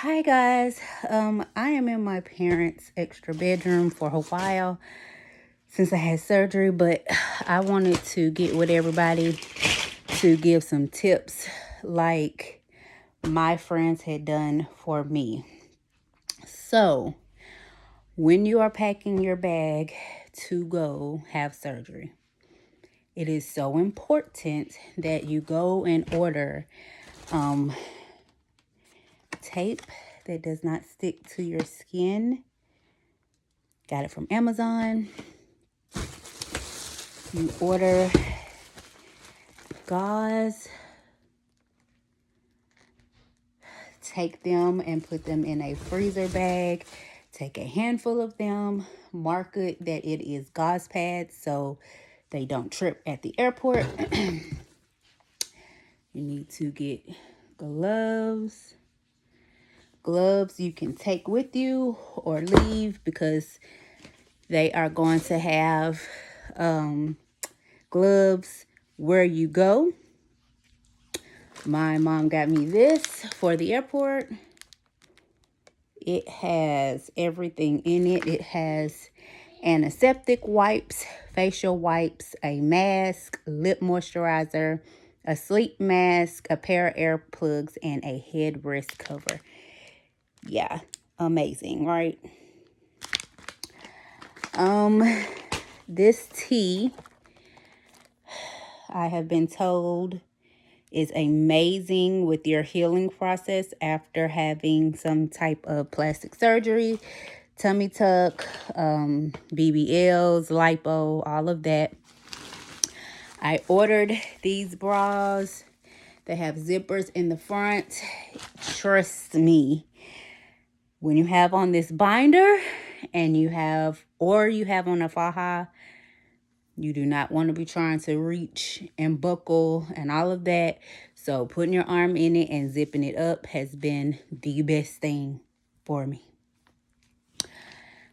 Hi guys. I am in my parents' extra bedroom for a while since I had surgery, but I wanted to get with everybody to give some tips like my friends had done for me. So, when you are packing your bag to go have surgery, it is so important that you go and order tape that does not stick to your skin. Got it from Amazon. You order gauze, take them and put them in a freezer bag. Take a handful of them, mark it that it is gauze pads so they don't trip at the airport. You need to get gloves. Gloves you can take with you or leave because they are going to have gloves where you go. My mom got me this for the airport. It has everything in it. It has antiseptic wipes, facial wipes, a mask, lip moisturizer, a sleep mask, a pair of earplugs, and a headrest cover. Yeah, amazing, right? This tea, I have been told, is amazing with your healing process after having some type of plastic surgery, tummy tuck, BBLs, lipo, all of that. I ordered these bras. They have zippers in the front. Trust me, when you have on this binder and you have on a faja, you do not want to be trying to reach and buckle and all of that. So putting your arm in it and zipping it up has been the best thing for me.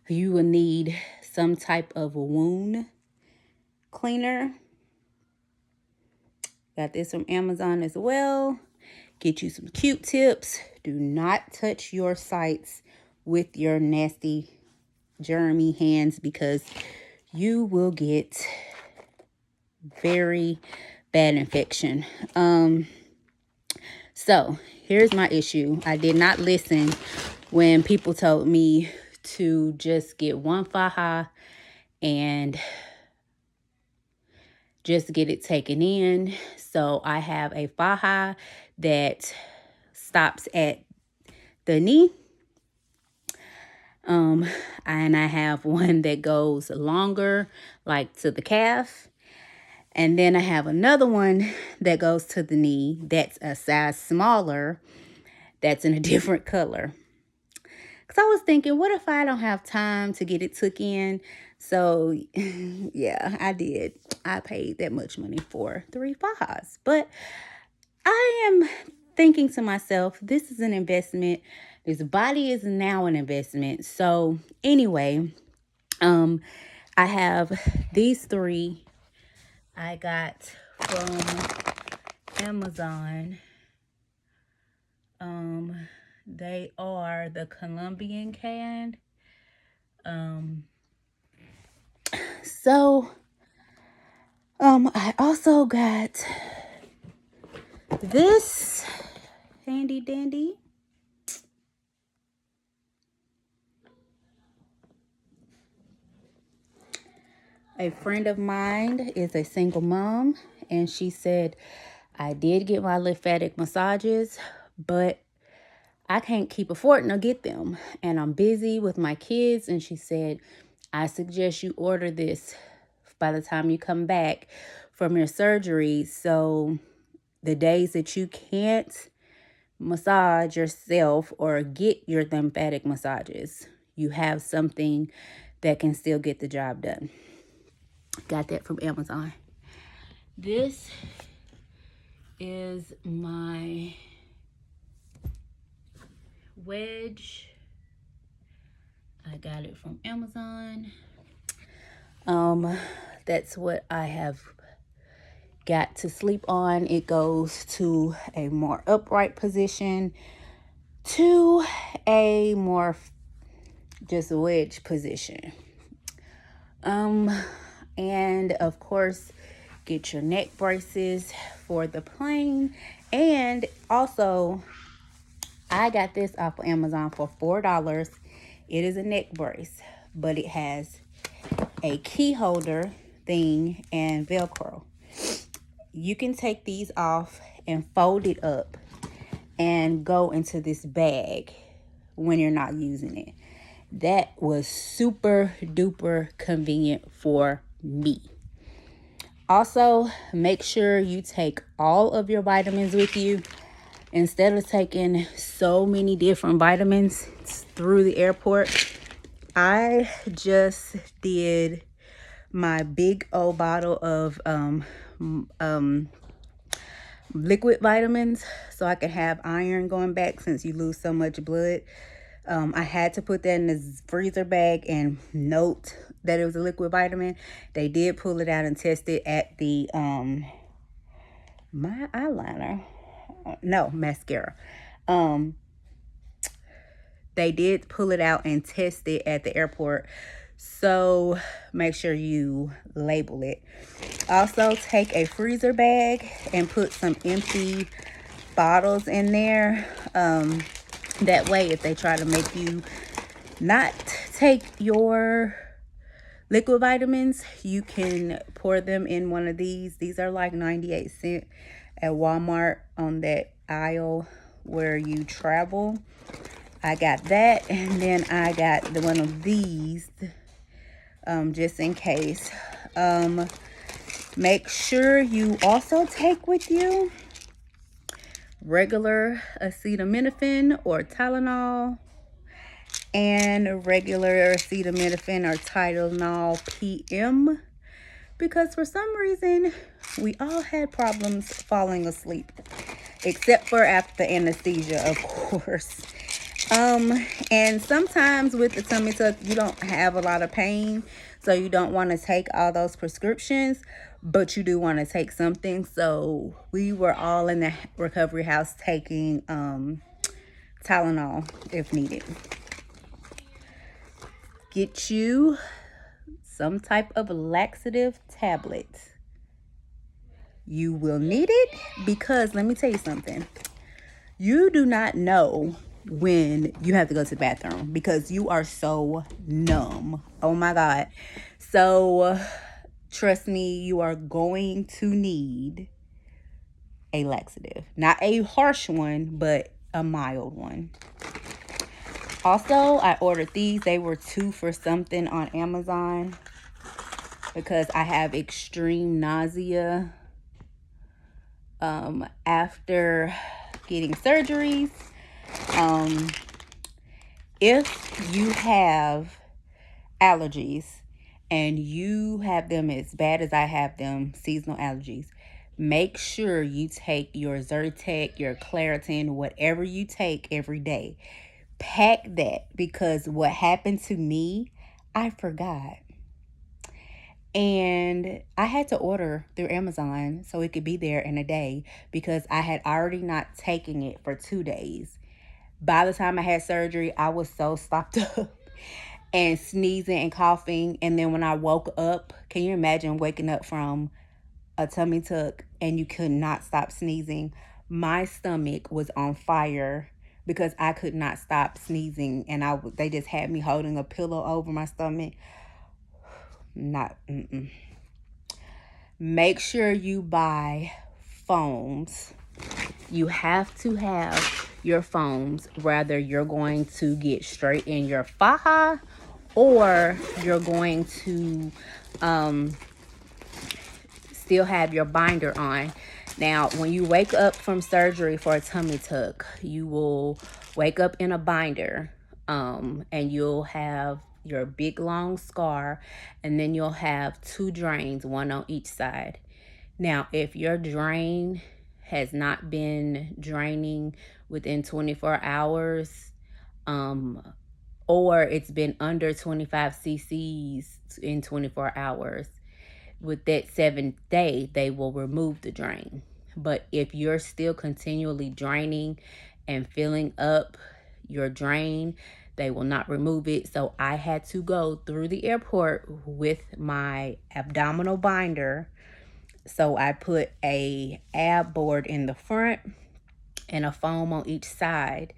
You will need some type of a wound cleaner. Got this from Amazon as well. Get you some Q-tips. Do not touch your sites with your nasty, germy hands because you will get very bad infection. So here's my issue. I did not listen when people told me to just get one faja and just get it taken in. So I have a faja that stops at the knee. And I have one that goes longer, like to the calf. And then I have another one that goes to the knee that's a size smaller, that's in a different color. Because I was thinking, what if I don't have time to get it took in? So, yeah, I did. I paid that much money for 3 fajas. But I am thinking to myself, this is an investment. This body is now an investment. So, anyway, I have these 3 I got from Amazon. They are the Colombian can. So, I also got this handy dandy. A friend of mine is a single mom, and she said, I did get my lymphatic massages, but I can't keep affording to get them. And I'm busy with my kids. And she said, I suggest you order this by the time you come back from your surgery. So the days that you can't massage yourself or get your lymphatic massages, you have something that can still get the job done. Got that from Amazon. This is my wedge. I got it from Amazon. That's what I have got to sleep on. It goes to a more upright position to a more just wedge position. And of course, get your neck braces for the plane. And also, I got this off of Amazon for $4. It is a neck brace, but it has a key holder thing and Velcro. You can take these off and fold it up and go into this bag when you're not using it. That was super duper convenient for me. Also, make sure you take all of your vitamins with you. Instead of taking so many different vitamins through the airport, I just did my big old bottle of liquid vitamins so I could have iron going back since you lose so much blood. I had to put that in the freezer bag and note that it was a liquid vitamin. They did pull it out and test it at the my eyeliner. No, mascara. They did pull it out and test it at the airport. So make sure you label it. Also, take a freezer bag and put some empty bottles in there. That way, if they try to make you not take your liquid vitamins, you can pour them in one of these. These are like 98 cents at Walmart on that aisle where you travel. I got that, and then I got the one of these just in case. Make sure you also take with you regular acetaminophen or Tylenol and regular acetaminophen or Tylenol PM, because for some reason we all had problems falling asleep, except for after anesthesia, of course. And sometimes with the tummy tuck, you don't have a lot of pain, so you don't want to take all those prescriptions, but you do want to take something. So we were all in the recovery house taking Tylenol if needed. Get you some type of laxative tablet. You will need it because let me tell you something. You do not know when you have to go to the bathroom because you are so numb. Oh my God. So trust me, you are going to need a laxative. Not a harsh one, but a mild one. Also, I ordered these. They were 2 for something on Amazon because I have extreme nausea after getting surgeries. If you have allergies and you have them as bad as I have them, seasonal allergies, make sure you take your Zyrtec, your Claritin, whatever you take every day. Pack that, because what happened to me, I forgot. And I had to order through Amazon so it could be there in a day because I had already not taken it for 2 days. By the time I had surgery, I was so stopped up and sneezing and coughing. And then when I woke up, can you imagine waking up from a tummy tuck and you could not stop sneezing? My stomach was on fire because I could not stop sneezing, and they just had me holding a pillow over my stomach. Make sure you buy foams. You have to have your foams, whether you're going to get straight in your faja or you're going to still have your binder on. Now, when you wake up from surgery for a tummy tuck, you will wake up in a binder, and you'll have your big long scar, and then you'll have 2 drains, one on each side. Now, if your drain has not been draining within 24 hours, or it's been under 25 cc's in 24 hours, with that 7th day, they will remove the drain. But if you're still continually draining and filling up, your drain. They will not remove it. So I had to go through the airport with my abdominal binder. So I put a ab board in the front and a foam on each side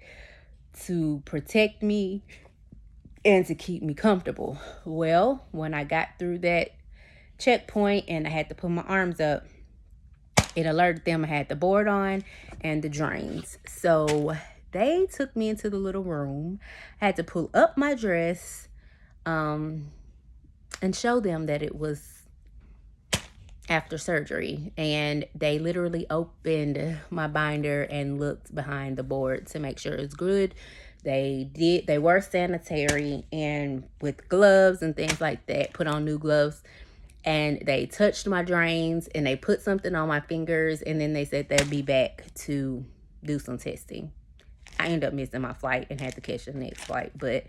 to protect me and to keep me comfortable. Well, when I got through that checkpoint and I had to put my arms up, it alerted them I had the board on and the drains. So they took me into the little room. I had to pull up my dress and show them that it was after surgery. And they literally opened my binder and looked behind the board to make sure it's good. They were sanitary and with gloves and things like that, put on new gloves. And they touched my drains and they put something on my fingers, and then they said they'd be back to do some testing. I ended up missing my flight and had to catch the next flight, but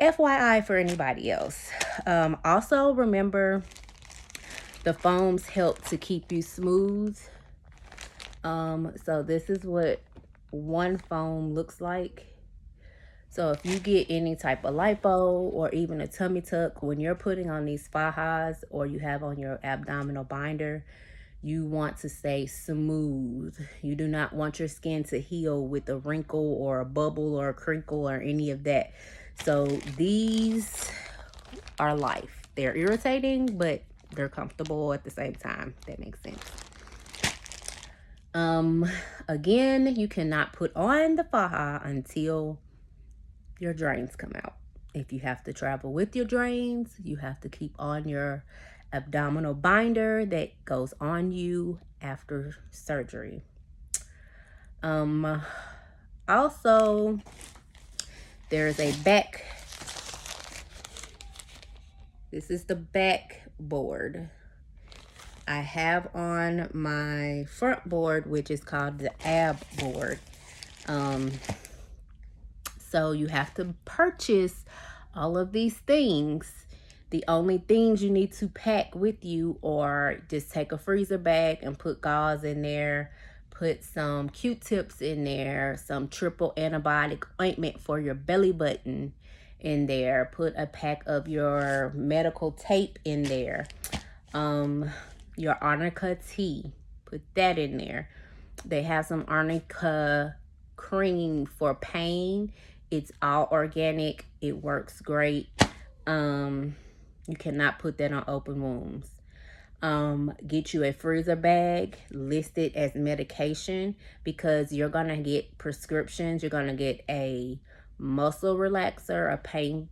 FYI for anybody else. Also remember, the foams help to keep you smooth. So this is what one foam looks like. So if you get any type of lipo or even a tummy tuck, when you're putting on these fajas or you have on your abdominal binder, you want to stay smooth. You do not want your skin to heal with a wrinkle or a bubble or a crinkle or any of that. So these are life. They're irritating, but they're comfortable at the same time. If that makes sense. Again, you cannot put on the faja until your drains come out. If you have to travel with your drains, you have to keep on your abdominal binder that goes on you after surgery. Also, there's a back. This is the back board. I have on my front board, which is called the ab board. So you have to purchase all of these things. The only things you need to pack with you are just take a freezer bag and put gauze in there, put some Q-tips in there, some triple antibiotic ointment for your belly button in there, put a pack of your medical tape in there, your arnica tea, put that in there. They have some arnica cream for pain. It's all organic. It works great. You cannot put that on open wounds. Get you a freezer bag, list it as medication, because you're gonna get prescriptions. You're gonna get a muscle relaxer, a pain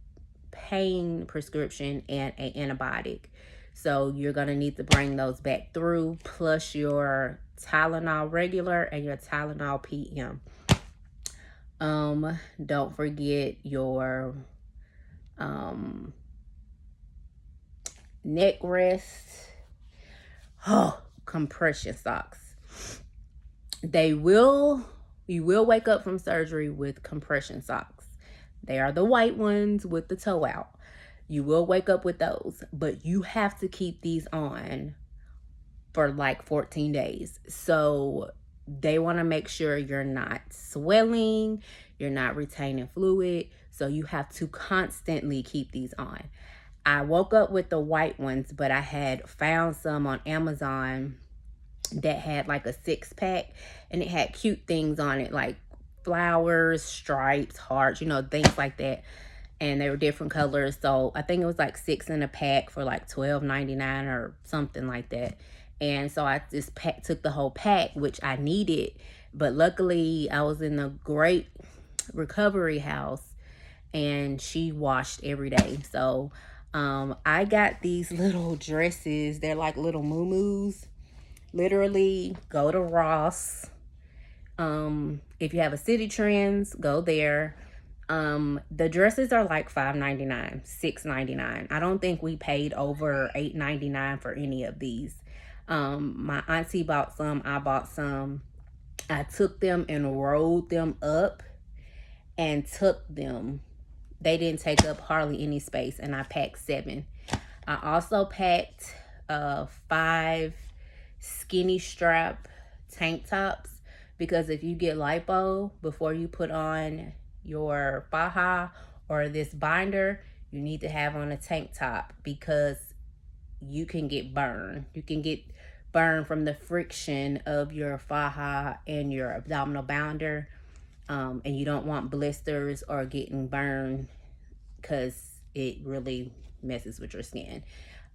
prescription, and an antibiotic. So you're gonna need to bring those back through, plus your Tylenol regular and your Tylenol PM. Don't forget your neck rest. Compression socks. You will wake up from surgery with compression socks. They are the white ones with the toe out. You will wake up with those, but you have to keep these on for like 14 days. So they want to make sure you're not swelling, you're not retaining fluid. So you have to constantly keep these on. I woke up with the white ones, but I had found some on Amazon that had like a 6-pack, and it had cute things on it like flowers, stripes, hearts, things like that. And they were different colors. So I think it was like 6 in a pack for like $12.99 or something like that. And so I just took the whole pack, which I needed. But luckily, I was in a great recovery house, and she washed every day. So I got these little dresses. They're like little muumuus. Literally, go to Ross. If you have a City Trends, go there. The dresses are like $5.99, $6.99. I don't think we paid over $8.99 for any of these. My auntie bought some, I bought some. I took them and rolled them up and took them. They didn't take up hardly any space, and I packed 7. I also packed 5 skinny strap tank tops, because if you get lipo before you put on your faja or this binder, you need to have on a tank top, because you can get burned. You can get burned from the friction of your faja and your abdominal binder, and you don't want blisters or getting burned, because it really messes with your skin.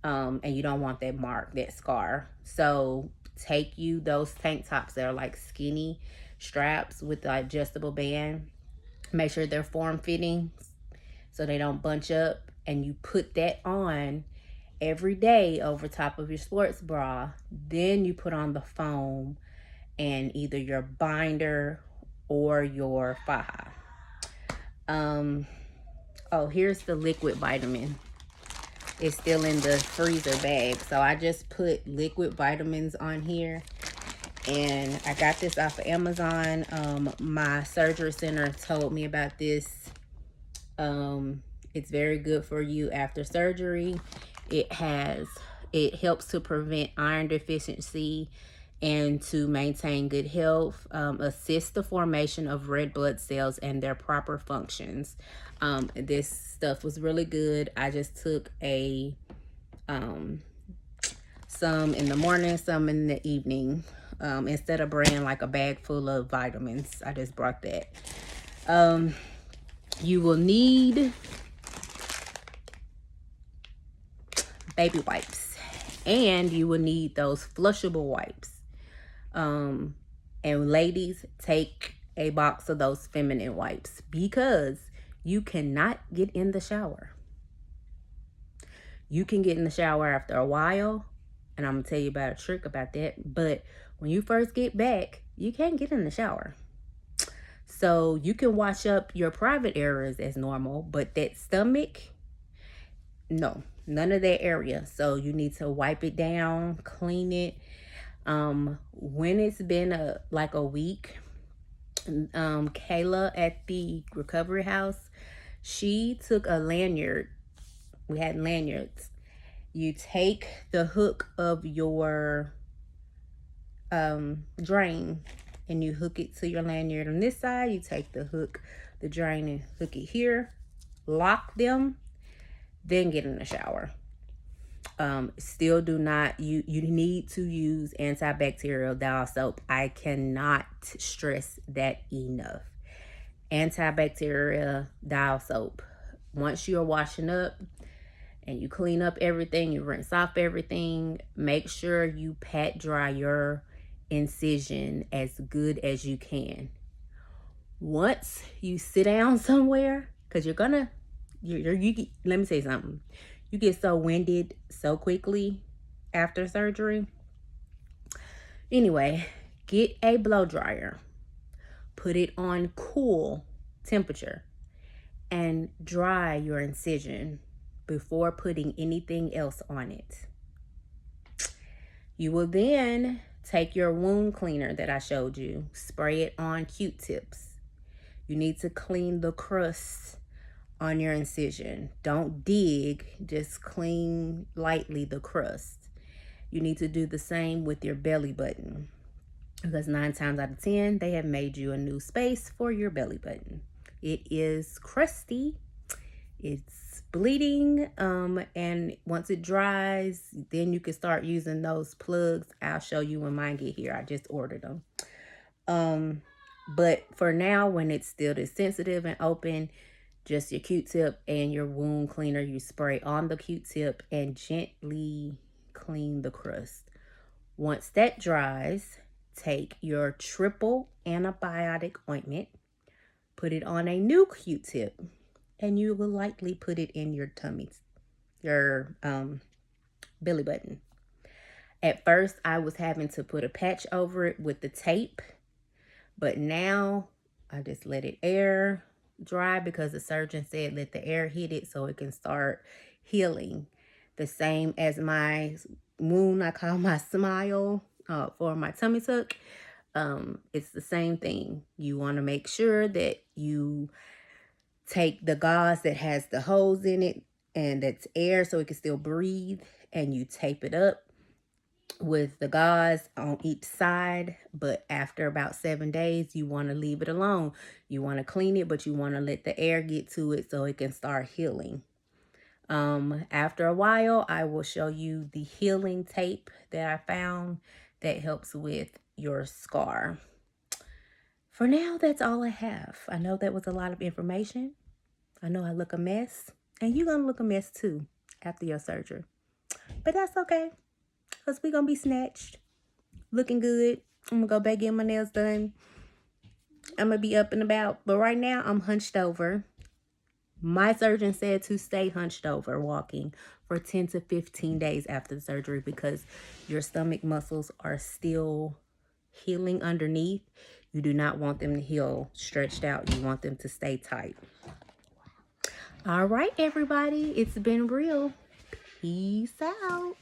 And you don't want that mark, that scar. So take you those tank tops that are like skinny straps with the adjustable band. Make sure they're form fitting so they don't bunch up, and you put that on every day over top of your sports bra. Then you put on the foam and either your binder or your faja. Oh, here's the liquid vitamin. It's still in the freezer bag, so I just put liquid vitamins on here, and I got this off of Amazon. My surgery center told me about this. It's very good for you after surgery. It helps to prevent iron deficiency and to maintain good health, assist the formation of red blood cells and their proper functions. This stuff was really good. I just took some in the morning, some in the evening, instead of bringing like a bag full of vitamins. I just brought that. You will need baby wipes, and you will need those flushable wipes. And ladies, take a box of those feminine wipes, because you cannot get in the shower. You can get in the shower after a while, and I'm gonna tell you about a trick about that. But when you first get back, you can't get in the shower. So you can wash up your private areas as normal, but that stomach, no, none of that area. So you need to wipe it down, clean it. When it's been like a week, Kayla at the recovery house, she took a lanyard. We had lanyards. You take the hook of your drain and you hook it to your lanyard on this side. You take the hook, the drain, and hook it here. Lock them, then get in the shower. Still do not, you need to use antibacterial dial soap. I cannot stress that enough. Antibacterial dial soap. Once you're washing up and you clean up everything, you rinse off everything, make sure you pat dry your incision as good as you can. Once you sit down somewhere, because let me say something. You get so winded so quickly after surgery. Anyway, get a blow dryer. Put it on cool temperature and dry your incision before putting anything else on it. You will then take your wound cleaner that I showed you, spray it on Q-tips. You need to clean the crust on your incision. Don't dig, just clean lightly the crust. You need to do the same with your belly button, because 9 times out of 10, they have made you a new space for your belly button. It is crusty, it's bleeding, and once it dries, then you can start using those plugs. I'll show you when mine get here. I just ordered them. But for now, when it's still this sensitive and open, just your Q-tip and your wound cleaner, you spray on the Q-tip and gently clean the crust. Once that dries, take your triple antibiotic ointment, put it on a new Q-tip, and you will lightly put it in your tummy, your belly button. At first, I was having to put a patch over it with the tape, but now I just let it air dry, because the surgeon said let the air hit it so it can start healing. The same as my wound I call my smile for my tummy tuck. It's the same thing. You want to make sure that you take the gauze that has the holes in it and that's air so it can still breathe, and you tape it up. with the gauze on each side, but after about 7 days, you want to leave it alone. You want to clean it, but you want to let the air get to it so it can start healing. After a while, I will show you the healing tape that I found that helps with your scar. For now, that's all I have. I know that was a lot of information. I know I look a mess, and you're going to look a mess too after your surgery. But that's okay, because we're going to be snatched, looking good. I'm going to go back get my nails done. I'm going to be up and about. But right now, I'm hunched over. My surgeon said to stay hunched over walking for 10 to 15 days after the surgery because your stomach muscles are still healing underneath. You do not want them to heal stretched out. You want them to stay tight. All right, everybody. It's been real. Peace out.